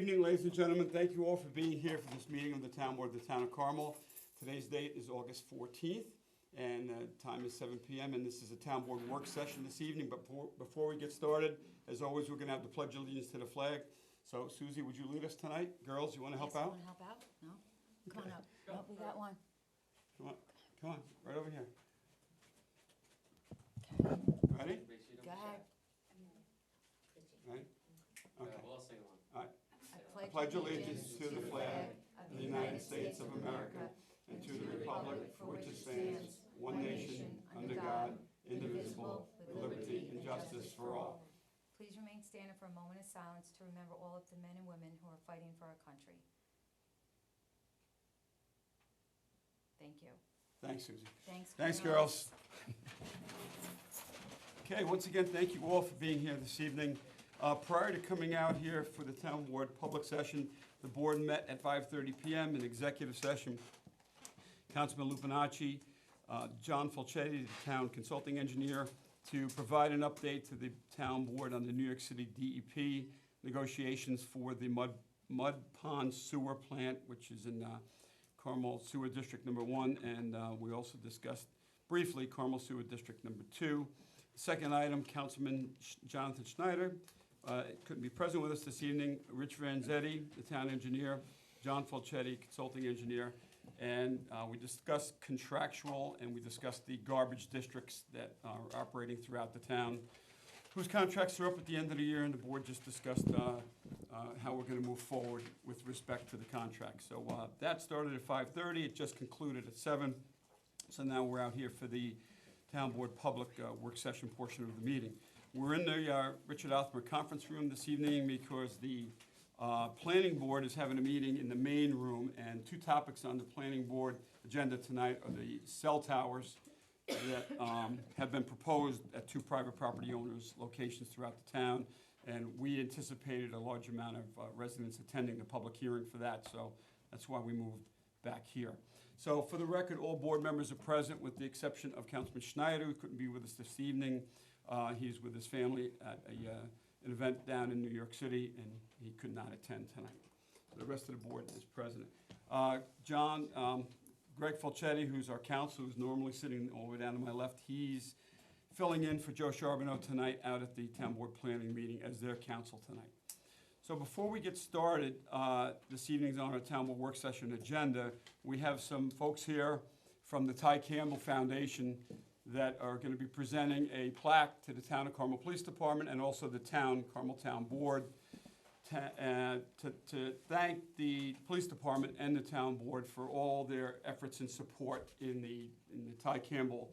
evening, ladies and gentlemen. Thank you all for being here for this meeting of the Town Board of the Town of Carmel. Today's date is August 14th, and time is 7 p.m., and this is a Town Board work session this evening. But before we get started, as always, we're going to have the Pledge of Allegiance to the flag. So, Susie, would you lead us tonight? Girls, you want to help out? You want to help out? No? Come on up. No, we got one. Come on, right over here. Okay. Ready? Go ahead. Ready? Okay. We'll all sing along. All right. I Pledge allegiance to the flag of the United States of America and to the republic for which it stands, one nation, under God, indivisible, with liberty and justice for all. Please remain standing for a moment of silence to remember all of the men and women who are fighting for our country. Thank you. Thanks, Susie. Thanks, girls. Okay, once again, thank you all for being here this evening. Prior to coming out here for the Town Board public session, the board met at 5:30 p.m. in executive session. Councilman Lupinacci, John Falchetti, the town consulting engineer, to provide an update to the town board on the New York City DEP negotiations for the Mud Pond Sewer Plant, which is in Carmel Sewer District number 1, and we also discussed briefly Carmel Sewer District number 2. Second item, Councilman Jonathan Schneider couldn't be present with us this evening. Rich Vanzetti, the town engineer, John Falchetti, consulting engineer, and we discussed contractual, and we discussed the garbage districts that are operating throughout the town, whose contracts are up at the end of the year, and the board just discussed how we're going to move forward with respect to the contract. So that started at 5:30. It just concluded at 7. So now we're out here for the Town Board public work session portion of the meeting. We're in the Richard Althmer conference room this evening because the planning board is having a meeting in the main room, and two topics on the planning board agenda tonight are the cell towers that have been proposed at two private property owners' locations throughout the town, and we anticipated a large amount of residents attending the public hearing for that, so that's why we moved back here. So for the record, all board members are present with the exception of Councilman Schneider, who couldn't be with us this evening. He's with his family at an event down in New York City, and he could not attend tonight. So the rest of the board is present. Greg Falchetti, who's our counsel, who's normally sitting all the way down to my left, he's filling in for Joe Charbonneau tonight out at the Town Board Planning meeting as their counsel tonight. So before we get started, this evening's on our Town Board work session agenda, we have some folks here from the Ty Campbell Foundation that are going to be presenting a plaque to the Town of Carmel Police Department and also the Carmel Town Board to thank the Police Department and the Town Board for all their efforts and support in the Ty Campbell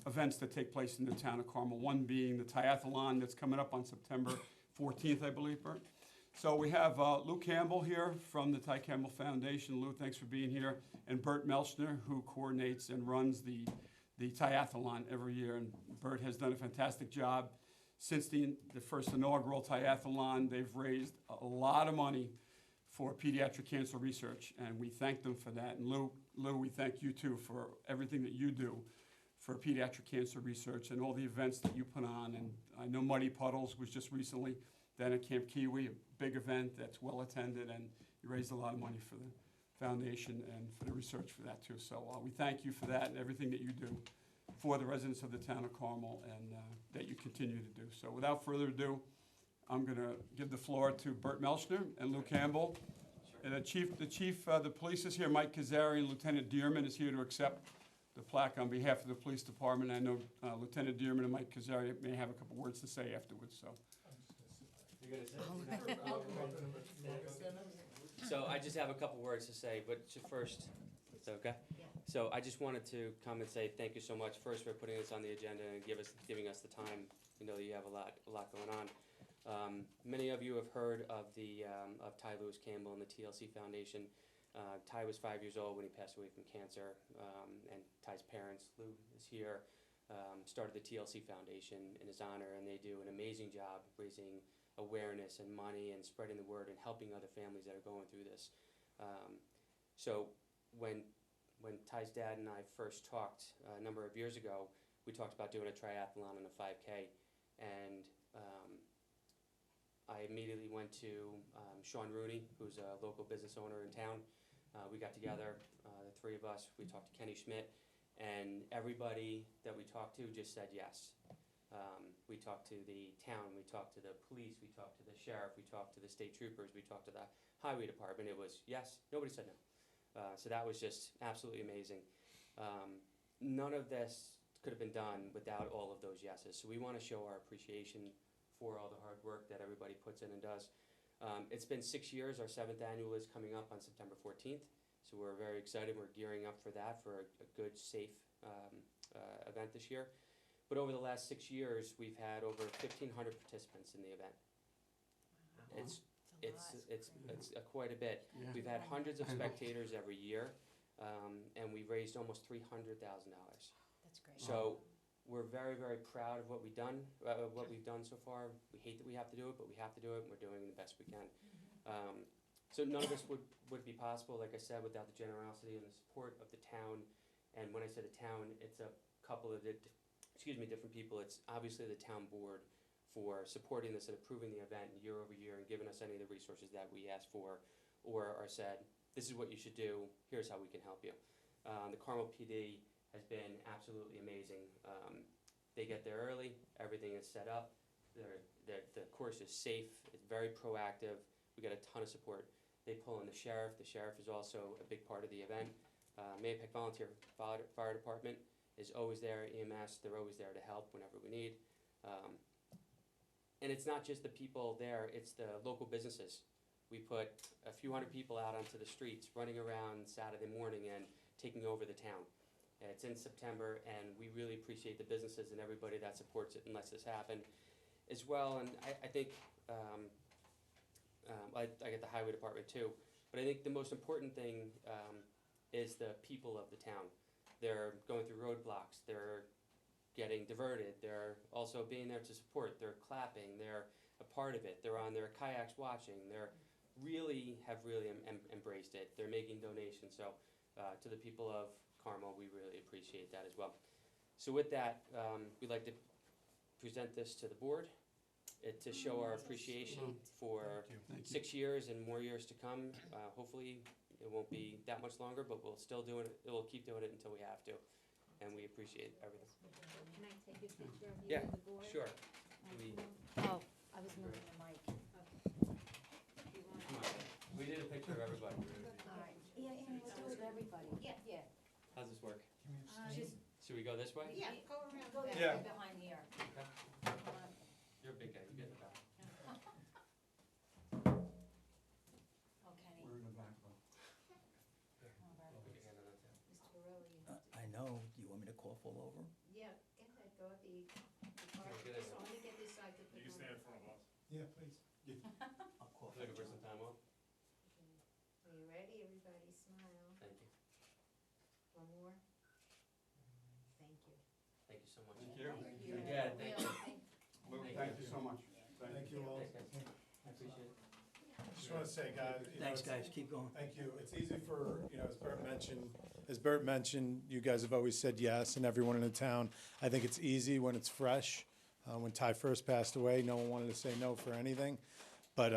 events that take place in the Town of Carmel, one being the Triathlon that's coming up on September 14th, I believe, Bert. So we have Lou Campbell here from the Ty Campbell Foundation. Lou, thanks for being here. And Bert Melchner, who coordinates and runs the Triathlon every year. And Bert has done a fantastic job. Since the first inaugural Triathlon, they've raised a lot of money for pediatric cancer research, and we thank them for that. And Lou, we thank you too for everything that you do for pediatric cancer research and all the events that you put on. And I know Muddy Puddles was just recently down at Camp Kiwi, a big event that's well attended, and you raised a lot of money for the foundation and for the research for that too. So we thank you for that and everything that you do for the residents of the Town of Carmel, and that you continue to do. So without further ado, I'm going to give the floor to Bert Melchner and Lou Campbell. And the police is here, Mike Kazari, and Lieutenant Dearman is here to accept the plaque on behalf of the police department. I know Lieutenant Dearman and Mike Kazari may have a couple words to say afterwards. So. So I just have a couple words to say, but first, it's okay? Yeah. So I just wanted to come and say thank you so much first for putting this on the agenda and giving us the time. You know you have a lot going on. Many of you have heard of of Ty Lewis Campbell and the TLC Foundation. Ty was 5 years old when he passed away from cancer, and Ty's parents, Lou is here, started the TLC Foundation in his honor, and they do an amazing job raising awareness and money and spreading the word and helping other families that are going through this. So when Ty's dad and I first talked a number of years ago, we talked about doing a triathlon and a 5K, and I immediately went to Sean Rooney, who's a local business owner in town. We got together, the three of us, we talked to Kenny Schmidt, and everybody that we talked to just said yes. We talked to the town, we talked to the police, we talked to the sheriff, we talked to the state troopers, we talked to the highway department. It was yes, nobody said no. So that was just absolutely amazing. None of this could have been done without all of those yeses. So we want to show our appreciation for all the hard work that everybody puts in and does. It's been 6 years. Our 7th annual is coming up on September 14th. So we're very excited. We're gearing up for that, for a good, safe event this year. But over the last 6 years, we've had over 1,500 participants in the event. It's quite a bit. Yeah. We've had hundreds of spectators every year, and we've raised almost $300,000. That's great. So we're very, very proud of what we've done so far. We hate that we have to do it, but we have to do it, and we're doing the best we can. So none of this would be possible, like I said, without the generosity and the support of the town. And when I say the town, it's a couple of different people. It's obviously the town board for supporting this and approving the event year over year and giving us any of the resources that we asked for or are said, this is what you should do, here's how we can help you. The Carmel PD has been absolutely amazing. They get there early, everything is set up, the course is safe, it's very proactive, we get a ton of support. They pull in the sheriff is also a big part of the event. Mahopac Volunteer Fire Department is always there, EMS, they're always there to help whenever we need. And it's not just the people there, it's the local businesses. We put a few hundred people out onto the streets, running around Saturday morning and taking over the town. It's in September, and we really appreciate the businesses and everybody that supports it and lets this happen as well. And I think, I get the highway department too, but I think the most important thing is the people of the town. They're going through roadblocks, they're getting diverted, they're also being there to support, they're clapping, they're a part of it, they're on their kayaks watching, they're have really embraced it, they're making donations. So to the people of Carmel, we really appreciate that as well. So with that, we'd like to present this to the board to show our appreciation for Thank you. 6 years and more years to come. Hopefully it won't be that much longer, but we'll still do it, we'll keep doing it until we have to. And we appreciate everything. Can I take a picture of you Yeah, and the board? sure. Oh, I was moving the mic. You want- Come on. We did a picture of everybody. All right. Yeah, and we'll do it with everybody. Yeah. Yeah. How's this work? Just Should we go this way? Yeah, go around go the this Yeah. way behind here. Okay. Hold on. You're a big guy, you get in the back. Oh, Kenny. We're in the back row. Put your hand on that too. Mr. Borelli, you have to. I know. Do you want me to cough all over? Yeah, go ahead, go at the part, Look at it. so I'm gonna get this side to put You can on. stand in front of us. Yeah, please. I'll cough. Looking for some time off? Are you ready? Everybody smile. Thank you. One more. Thank you. Thank you so much. Thank you. Thank you. Yeah, thank you. Lou, thank you so much. Thank you all. Thanks, guys. I appreciate it. Just want to say, guys. Thanks, guys. Keep going. Thank you. It's easy for, as Bert mentioned, you guys have always said yes, and everyone in the town. I think it's easy when it's fresh. When Ty first passed away, no one wanted to say no for anything. But,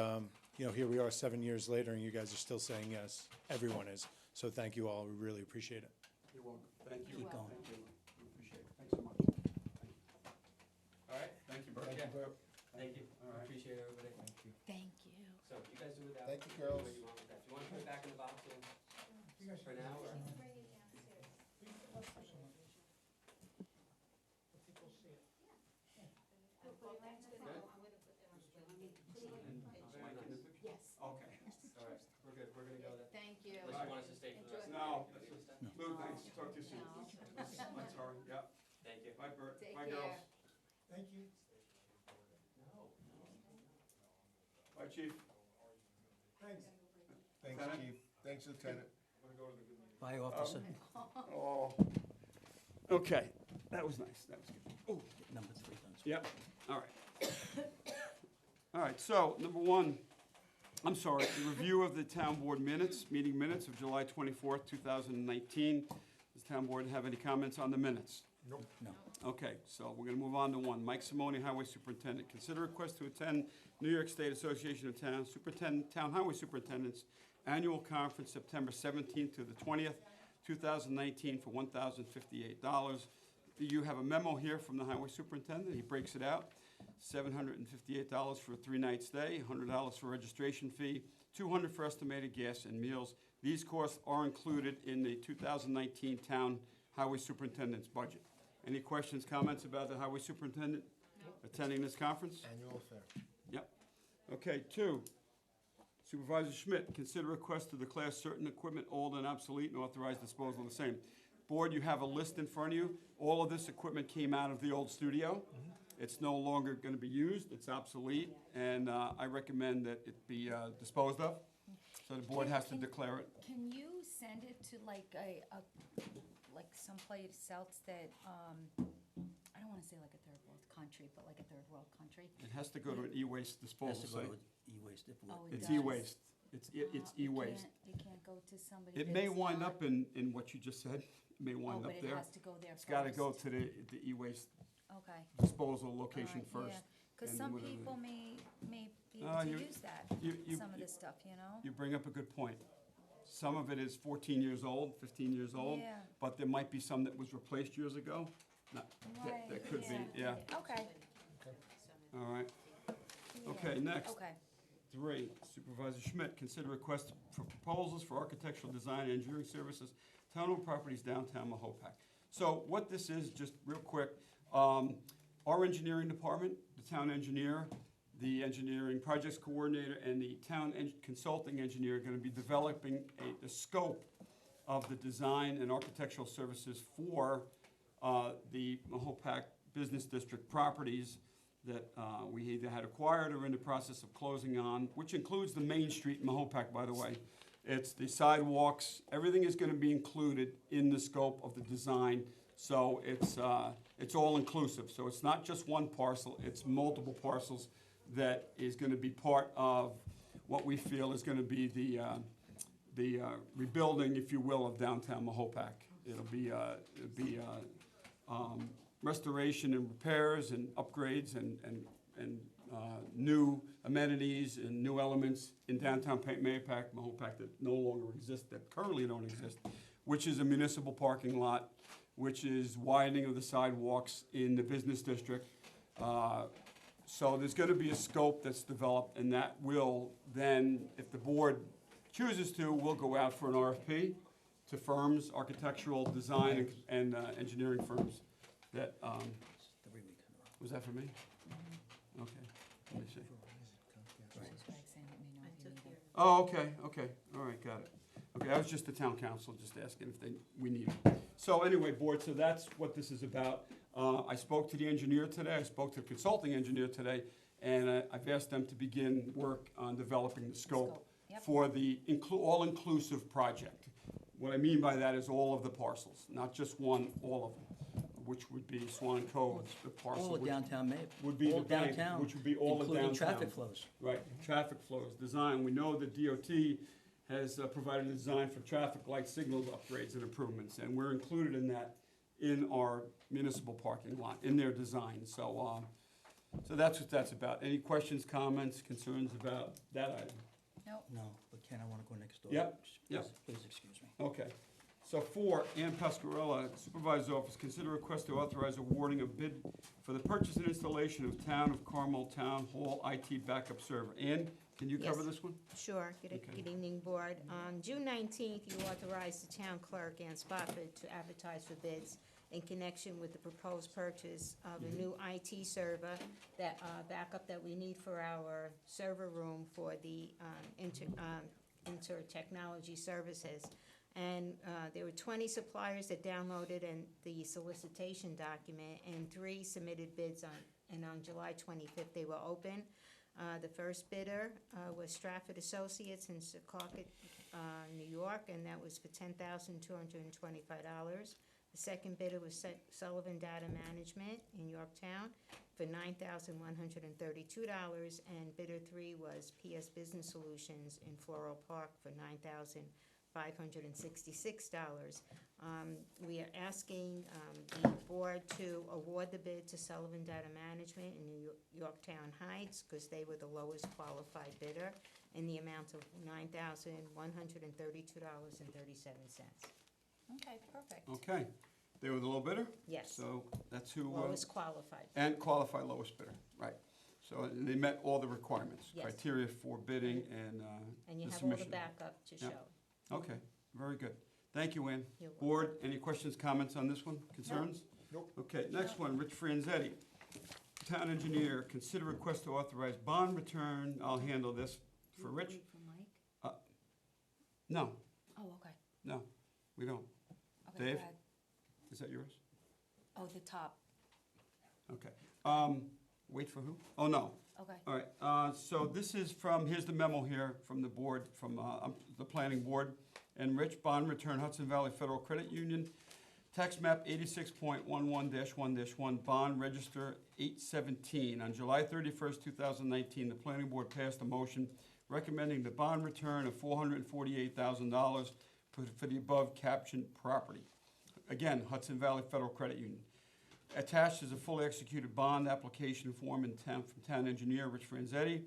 here we are 7 years later, and you guys are still saying yes. Everyone is. So thank you all. We really appreciate it. You're welcome. Thank you. Keep going. Thank you. We appreciate it. Thanks so much. Thank you. All right, thank you, Bert. Thank you, Yeah. Bert. Thank you. All right. Appreciate everybody. Thank you. Thank you. So you guys do it that. Thank you, do girls. what you want with that. If you want to put it back in the box and for now, or? Bring it downstairs. I'll put it next to the, I'm gonna put them on the, Very nice. Yes. Okay. All right, we're good. We're gonna go then. Thank you. Unless you want us to stay for the rest of the No. day. You need to stay? Lou, thanks. Talk to you soon. No. That's all right. Yeah. Thank you. Bye, Bert. Take Bye, care. girls. Thank you. No. Bye, chief. Thanks. Thanks, Lieutenant? Chief. Thanks, Lieutenant. Bye, officer. Oh. Okay. That was nice. That was good. Oh. Get number 3 done. Yep. All right. All right. So, number one, I'm sorry, the review of the town board minutes, meeting minutes of July 24th, 2019. Does the town board have any comments on the minutes? No. Okay, so we're gonna move on to one. Mike Simone, Highway Superintendent. Consider request to attend New York State Association of Town Highway Superintendents Annual Conference, September 17th to the 20th, 2019, for $1,058. You have a memo here from the Highway Superintendent. He breaks it out. $758 for a 3-night stay, $100 for registration fee, $200 for estimated gas and meals. These costs are included in the 2019 Town Highway Superintendent's budget. Any questions, comments about the Highway Superintendent attending this conference? Annual affair. Yep. Okay, 2, Supervisor Schmidt, consider request to declare certain equipment old and obsolete and authorize disposal of the same. Board, you have a list in front of you. All of this equipment came out of the old studio. It's no longer gonna be used, it's obsolete, and I recommend that it be disposed of. So the board has to declare it. Can you send it to like like someplace else that, I don't wanna say like a third world country, but like a third world country? It has to go to an e-waste Has disposal to go site. with e-waste if we. Oh, it It's does. e-waste. It's It e-waste. It can't go to somebody It may that's wind not- up in what you just said. It may Oh, wind but up it there. has to go there It's gotta go first. to the e-waste Okay. disposal location All right, first. Cause and some whatever. people may be No, able you- to use that, You, some of this stuff, you know? you bring up a good point. Some of it is 14 years old, 15 years old, Yeah. but there might be some that was replaced years ago. Not- Right, that could be, yeah. Okay. All right. Yeah. Okay, next. Okay. 3, Supervisor Schmidt, consider request for proposals for architectural design and engineering services, town-owned properties downtown Mahopac. So what this is, just real quick, our engineering department, the town engineer, the engineering projects coordinator, and the town consulting engineer are gonna be developing the scope of the design and architectural services for the Mahopac Business District properties that we either had acquired or in the process of closing on, which includes the Main Street in Mahopac, by the way. It's the sidewalks, everything is gonna be included in the scope of the design. So it's all inclusive, so it's not just one parcel, it's multiple parcels that is gonna be part of what we feel is gonna be the rebuilding, if you will, of downtown Mahopac. It'll be restoration and repairs and upgrades and new amenities and new elements in downtown Mahopac that no longer exist, that currently don't exist, which is a municipal parking lot, which is widening of the sidewalks in the business district. So there's gonna be a scope that's developed, and that will then, if the board chooses to, we'll go out for an RFP to firms, architectural design and engineering firms that, 3 weeks in a row. was that for me? Okay, let me see. Just Greg saying let me know if you need it. Oh, okay, all right, got it. Okay, I was just the town council, just asking if we need it. So anyway, board, so that's what this is about. I spoke to the engineer today, I spoke to the consulting engineer today, and I've asked them to begin work on developing the scope Yep. for the all-inclusive project. What I mean by that is all of the parcels, not just one, all of them, which would be Swan Cove, the parcel. All of which downtown would be all the bank, downtown, which would be all of including downtown. traffic flows. Right, traffic flows, design, we know the DOT has provided a design for traffic light signal upgrades and improvements, and we're included in that in our municipal parking lot, in their design, so that's what that's about. Any questions, comments, concerns about that item? Nope. No, but Ken, I wanna go next door. Yep, yep. Please excuse me. Okay, so 4, Ann Pascarella, Supervisor's Office, consider request to authorize awarding a bid for the purchase and installation of Town of Carmel Town Hall IT backup server. Ann, can you cover Yes. this one? Sure. Good Okay. good evening, Board. On June 19th, you authorized the town clerk, Ann Spofford, to advertise for bids in connection with the proposed purchase of a new IT server, that backup that we need for our server room for the inter-technology services. And there were 20 suppliers that downloaded the solicitation document, and 3 submitted bids and on July 25th, they were open. The first bidder was Stratford Associates in Secaucus, New York, and that was for $10,225. The second bidder was Sullivan Data Management in Yorktown for $9,132, and bidder 3 was PS Business Solutions in Floral Park for $9,500. $566. We are asking the board to award the bid to Sullivan Data Management in Yorktown Heights, because they were the lowest qualified bidder, in the amount of $9,132.37. Okay, perfect. Okay, they were the low bidder? Yes, So that's who, lowest qualified. and qualified lowest bidder, right. So they met all the requirements, Yes. criteria for bidding and And you the have all the submission. backup to Yeah. show. Okay, very good. Thank you, Ann. You're welcome. Board, any questions, comments on this one? Concerns? Nope. Okay, next one, Rich Franzetti. Town engineer, consider request to authorize bond return. I'll handle this for Rich. Wait for Mike? No, Oh, okay. no, we don't. Okay, Dave? go ahead. Is that yours? Oh, the top, Okay. Wait for who? Oh, no. okay. All right, so this is from, here's the memo here from the board, from the planning board. And Rich, bond return Hudson Valley Federal Credit Union, tax map 86.11-1-1, bond register 817. On July 31st, 2019, the planning board passed a motion recommending the bond return of $448,000 for the above captioned property. Again, Hudson Valley Federal Credit Union. Attached is a fully executed bond application form from town engineer Rich Franzetti.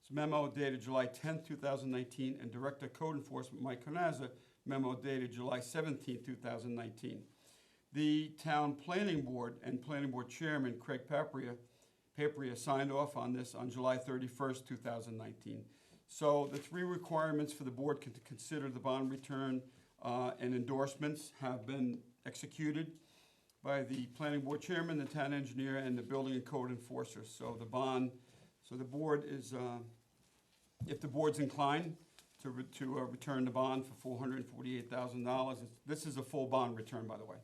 It's memo dated July 10th, 2019, and Director Code Enforcement Mike Carnazza, memo dated July 17th, 2019. The town planning board and planning board chairman Craig Papria signed off on this on July 31st, 2019. So the three requirements for the board to consider the bond return and endorsements have been executed by the planning board chairman, the town engineer, and the building and code enforcer. So the board is, if the board's inclined to return the bond for $448,000, this is a full bond return, by the way.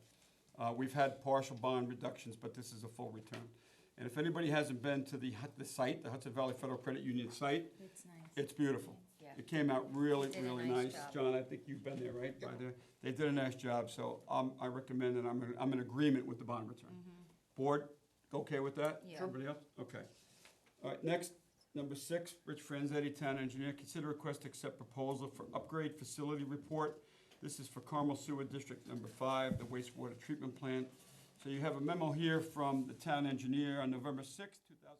We've had partial bond reductions, but this is a full return. And if anybody hasn't been to the site, the Hudson Valley Federal Credit Union site, It's nice. it's beautiful. Yeah. It came out really, They did a really nice nice. job. John, I think you've been there, right? By there. They did a nice job, so I recommend, and I'm in agreement with the bond return. Board, okay with that? Yeah. Everybody else? Okay. All right, next, number 6, Rich Franzetti, town engineer, consider request to accept proposal for upgrade facility report. This is for Carmel Sewer District number 5, the wastewater treatment plant. So you have a memo here from the town engineer on November 6th, 2015.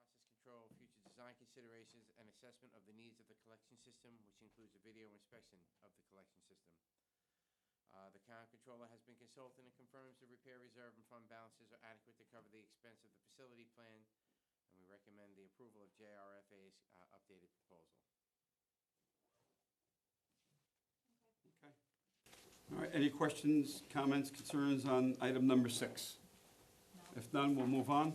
Process control, future design considerations, and assessment of the needs of the collection system, which includes a video inspection of the collection system. The county controller has been consulted and confirms the repair reserve and fund balances are adequate to cover the expense of the facility plan, and we recommend the approval of JRFA's updated proposal. Okay. All right, any questions, comments, concerns on item number 6? If none, we'll move on.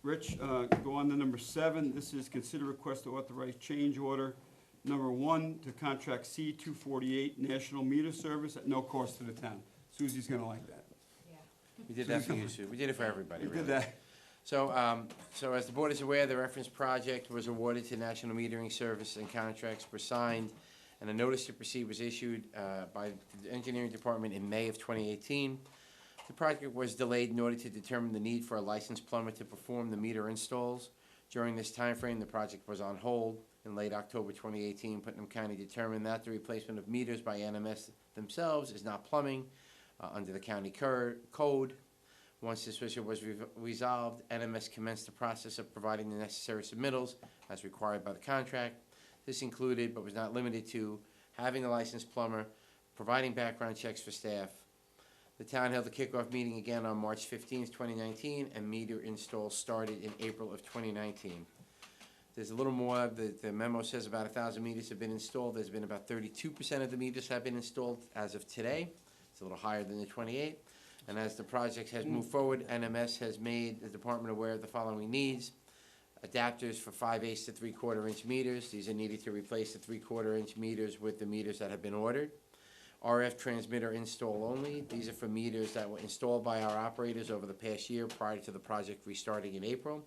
Rich, go on to number 7. This is consider request to authorize change order number 1 to contract C-248 National Meter Service at no cost to the town. Susie's gonna like that. Yeah. We did that for you, Sue. We did it for everybody, We really. did that. So as the board is aware, the reference project was awarded to National Metering Service and contracts were signed, and a notice to proceed was issued by the engineering department in May of 2018. The project was delayed in order to determine the need for a licensed plumber to perform the meter installs. During this timeframe, the project was on hold. In late October 2018, Putnam County determined that the replacement of meters by NMS themselves is not plumbing under the county code. Once this issue was resolved, NMS commenced the process of providing the necessary submittals as required by the contract. This included, but was not limited to, having a licensed plumber, providing background checks for staff. The town held a kickoff meeting again on March 15th, 2019, and meter installs started in April of 2019. There's a little more, the memo says about 1,000 meters have been installed. There's been about 32% of the meters have been installed as of today. It's a little higher than the 28. And as the project has moved forward, NMS has made the department aware of the following needs. Adapters for 5/8 to 3/4 inch meters. These are needed to replace the 3/4 inch meters with the meters that have been ordered. RF transmitter install only. These are for meters that were installed by our operators over the past year prior to the project restarting in April.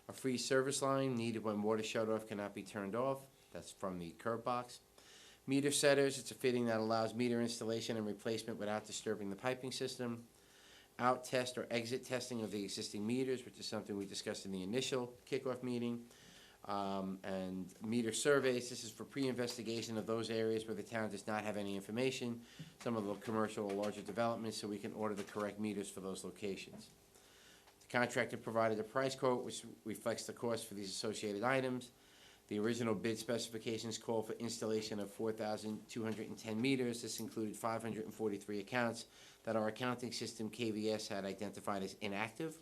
A free service line needed when water shut-off cannot be turned off. That's from the curb box. Meter setters, it's a fitting that allows meter installation and replacement without disturbing the piping system. Out test or exit testing of the existing meters, which is something we discussed in the initial kickoff meeting. And meter surveys, this is for pre-investigation of those areas where the town does not have any information, some of the commercial or larger developments, so we can order the correct meters for those locations. The contractor provided a price quote which reflects the cost for these associated items. The original bid specifications call for installation of 4,210 meters. This included 543 accounts that our accounting system KVS had identified as inactive.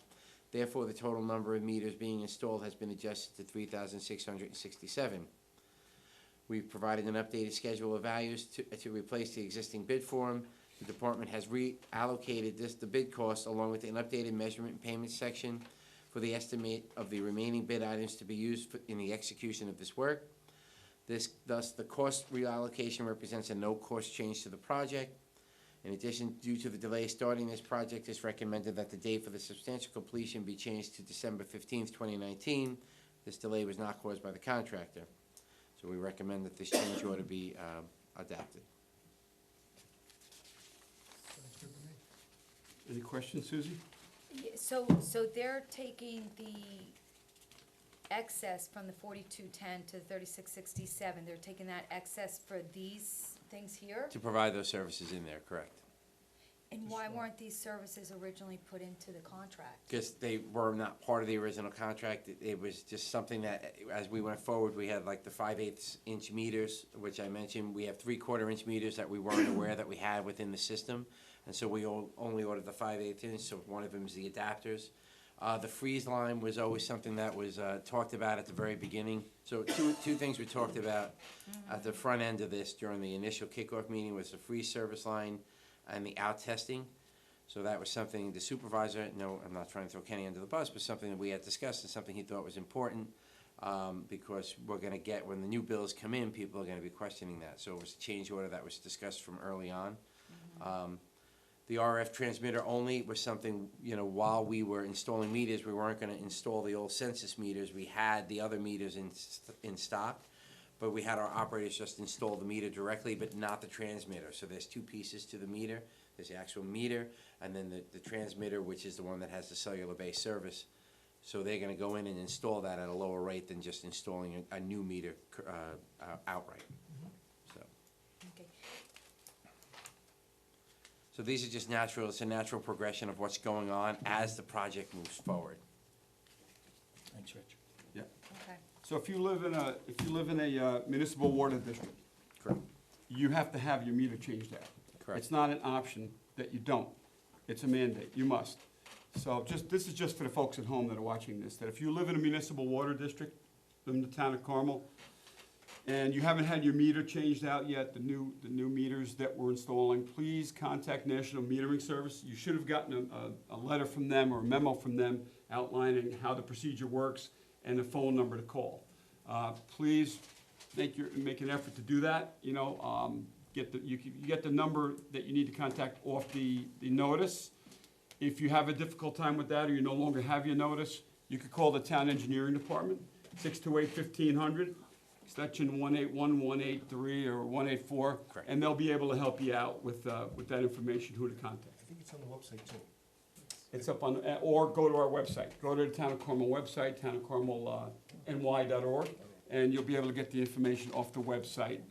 Therefore, the total number of meters being installed has been adjusted to 3,667. We've provided an updated schedule of values to replace the existing bid form. The department has reallocated the bid cost along with an updated measurement and payment section for the estimate of the remaining bid items to be used in the execution of this work. Thus, the cost reallocation represents a no-cost change to the project. In addition, due to the delay starting this project, it's recommended that the date for the substantial completion be changed to December 15th, 2019. This delay was not caused by the contractor. So we recommend that this change order be adopted. Any questions, Susie? Yeah, so they're taking the excess from the 4210 to 3667, they're taking that excess for these things here? To provide those services in there, correct. And why weren't these services originally put into the contract? Because they were not part of the original contract. It was just something that, as we went forward, we had like the 5/8 inch meters, which I mentioned. We have 3/4 inch meters that we weren't aware that we had within the system. And so we only ordered the 5/8 inch, so one of them is the adapters. The freeze line was always something that was talked about at the very beginning. So two things we talked about at the front end of this during the initial kickoff meeting was the freeze service line and the out testing. So that was something the supervisor, no, I'm not trying to throw Kenny under the bus, but something that we had discussed and something he thought was important, because we're gonna get, when the new bills come in, people are gonna be questioning that. So it was a change order that was discussed from early on. The RF transmitter only was something, while we were installing meters, we weren't gonna install the old census meters. We had the other meters in stock, but we had our operators just install the meter directly, but not the transmitter. So there's two pieces to the meter. There's the actual meter, and then the transmitter, which is the one that has the cellular-based service. So they're gonna go in and install that at a lower rate than just installing a new meter outright. Okay. So these are just natural, it's a natural progression of what's going on as the project moves forward. Thanks, Rich. Okay. So if you live in a municipal water district, Correct. you have to have your meter changed out. Correct. It's not an option that you don't. It's a mandate. You must. So this is just for the folks at home that are watching this, that if you live in a municipal water district, live in the town of Carmel, and you haven't had your meter changed out yet, the new meters that we're installing, please contact National Metering Service. You should have gotten a letter from them or a memo from them outlining how the procedure works and a phone number to call. Please make an effort to do that. You get the number that you need to contact off the notice, If you have a difficult time with that or you no longer have your notice, you could call the town engineering department, 628-1500, extension 181, 183, or 184. Correct. And they'll be able to help you out with that information, who to contact. I think it's on the website too. It's up on, or go to our website. Go to the Town of Carmel website, townofcarmelny.org, and you'll be able to get the information off the website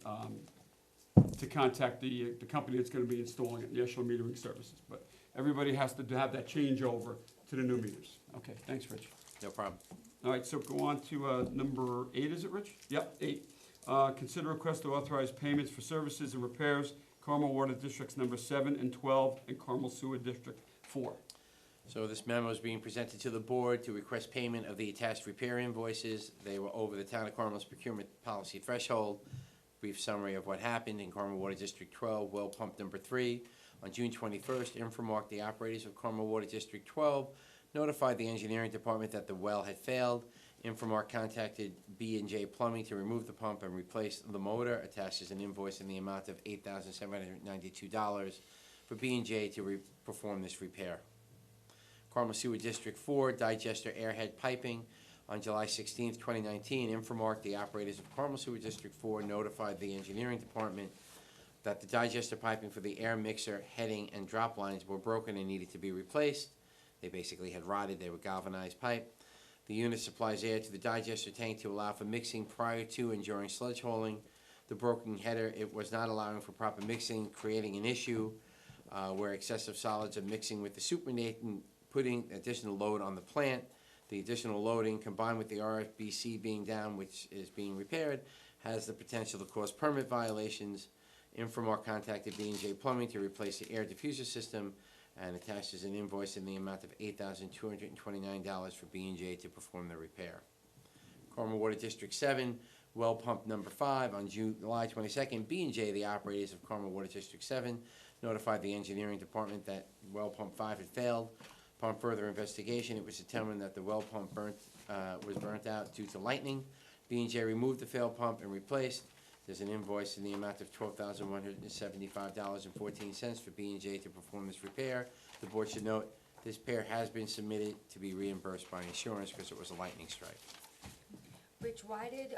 to contact the company that's gonna be installing it, National Metering Services. But everybody has to have that changeover to the new meters. Okay, thanks, Rich. No problem. All right, so go on to number 8, is it, Rich? Yep, 8. Consider request to authorize payments for services and repairs, Carmel Water Districts number 7 and 12, and Carmel Sewer District 4. So this memo is being presented to the board to request payment of the attached repair invoices. They were over the town of Carmel's procurement policy threshold. Brief summary of what happened in Carmel Water District 12, well pump number 3. On June 21st, Infomark, the operators of Carmel Water District 12, notified the engineering department that the well had failed. Infomark contacted B&J Plumbing to remove the pump and replace the motor. Attaches an invoice in the amount of $8,792 for B&J to perform this repair. Carmel Sewer District 4, digester airhead piping. On July 16th, 2019, Infomark, the operators of Carmel Sewer District 4, notified the engineering department that the digester piping for the air mixer, heading, and drop lines were broken and needed to be replaced. They basically had rotted. They were galvanized pipe. The unit supplies air to the digester tank to allow for mixing prior to and during sludge hauling. The broken header, it was not allowing for proper mixing, creating an issue where excessive solids are mixing with the supernatant, putting additional load on the plant. The additional loading, combined with the RFBC being down, which is being repaired, has the potential to cause permit violations. Infomark contacted B&J Plumbing to replace the air diffuser system and attaches an invoice in the amount of $8,229 for B&J to perform the repair. Carmel Water District 7, well pump number 5. On July 22nd, B&J, the operators of Carmel Water District 7, notified the engineering department that well pump 5 had failed. Upon further investigation, it was determined that the well pump was burnt out due to lightning. B&J removed the failed pump and replaced. There's an invoice in the amount of $12,175.14 for B&J to perform this repair. The board should note, this repair has been submitted to be reimbursed by insurance because it was a lightning strike. Rich, why did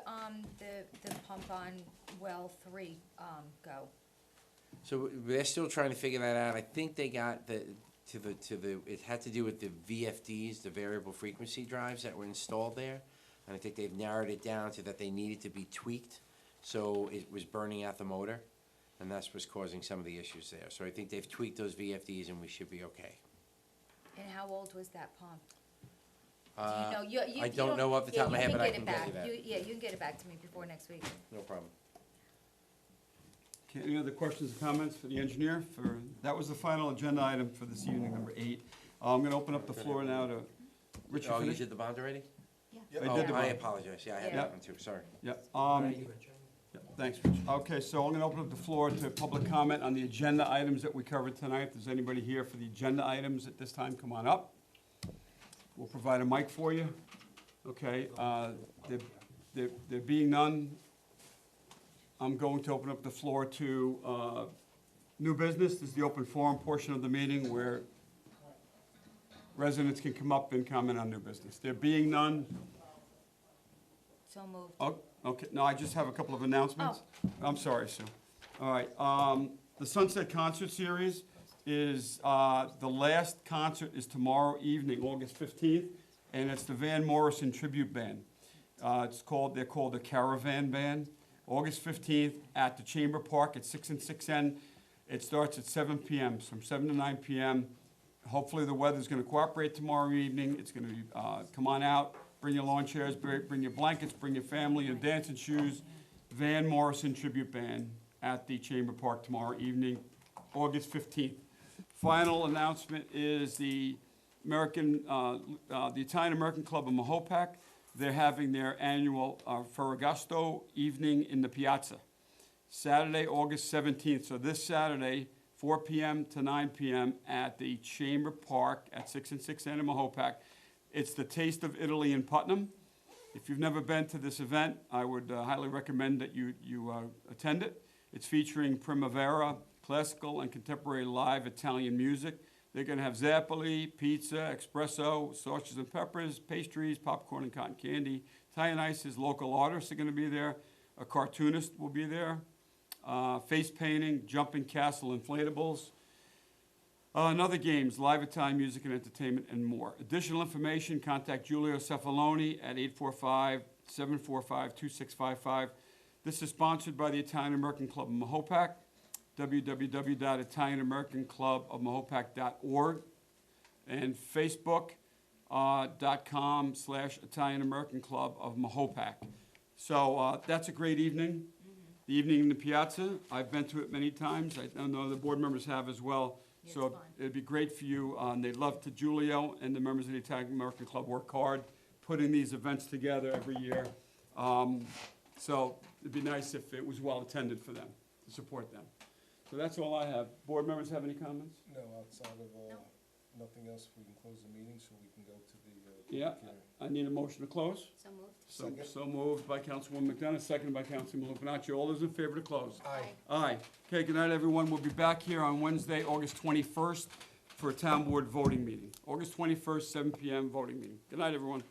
the pump on well 3 go? So they're still trying to figure that out. I think they got it had to do with the VFDs, the variable frequency drives that were installed there. And I think they've narrowed it down to that they needed to be tweaked, so it was burning out the motor, and that's what's causing some of the issues there. So I think they've tweaked those VFDs and we should be okay. And how old was that pump? Uh, Do you know? You I don't know off the top of my head, but I can get you back. that. Yeah, you can get it back to me before next week. No problem. Okay, any other questions or comments for the engineer? That was the final agenda item for this evening, number 8. I'm gonna open up the floor now to, Richard, Oh, you finish? did the bond already? Yeah. I Oh, did the I bond. apologize. Yeah, I had Yeah. that one too, sorry. Yeah, yeah, thanks, Rich. Okay, so I'm gonna open up the floor to public comment on the agenda items that we covered tonight. If there's anybody here for the agenda items at this time, come on up. We'll provide a mic for you. Okay, there being none, I'm going to open up the floor to new business. This is the open forum portion of the meeting where residents can come up and comment on new business. There being none, So moved. oh, okay, no, I just have a couple of announcements. I'm sorry, Sue. All right, the Sunset Concert Series is, the last concert is tomorrow evening, August 15th, and it's the Van Morrison Tribute Band. They're called the Caravan Band. August 15th at the Chamber Park at 6 and 6N. It starts at 7 p.m., from 7 to 9 p.m. Hopefully the weather's gonna cooperate tomorrow evening. It's gonna be, come on out, bring your lawn chairs, bring your blankets, bring your family, your dancing shoes. Van Morrison Tribute Band at the Chamber Park tomorrow evening, August 15th. Final announcement is the Italian American Club of Mahopac. They're having their annual Ferragosto evening in the piazza, Saturday, August 17th. So this Saturday, 4 p.m. to 9 p.m. at the Chamber Park at 6 and 6N in Mahopac. It's the Taste of Italy in Putnam. If you've never been to this event, I would highly recommend that you attend it. It's featuring Primavera, classical and contemporary live Italian music. They're gonna have Zappoli, pizza, espresso, sausages and peppers, pastries, popcorn and cotton candy. Italian Ice's local artists are gonna be there. A cartoonist will be there. Face painting, jumping castle inflatables. Another games, live Italian music and entertainment, and more. Additional information, contact Giulio Cefaloni at 845-745-2655. This is sponsored by the Italian American Club of Mahopac, www.italianamericans.clubofmahopac.org, and facebook.com/Italian American Club of Mahopac. So that's a great evening. The evening in the piazza, I've been to it many times. I know the board members have as well. It's So fun. it'd be great for you. They'd love to, Giulio and the members of the Italian American Club work hard, putting these events together every year. So it'd be nice if it was well-attended for them, to support them. So that's all I have. Board members have any comments? No, outside of, nothing else, we can close the meeting so we can go to the, Yeah, public hearing. I need a motion to close. So moved. So moved by Councilwoman McDonough, seconded by Councilman Lupinaccio. All those in favor to close? Aye. Aye. Okay, good night, everyone. We'll be back here on Wednesday, August 21st, for a town board voting meeting. August 21st, 7 PM voting meeting. Good night, everyone.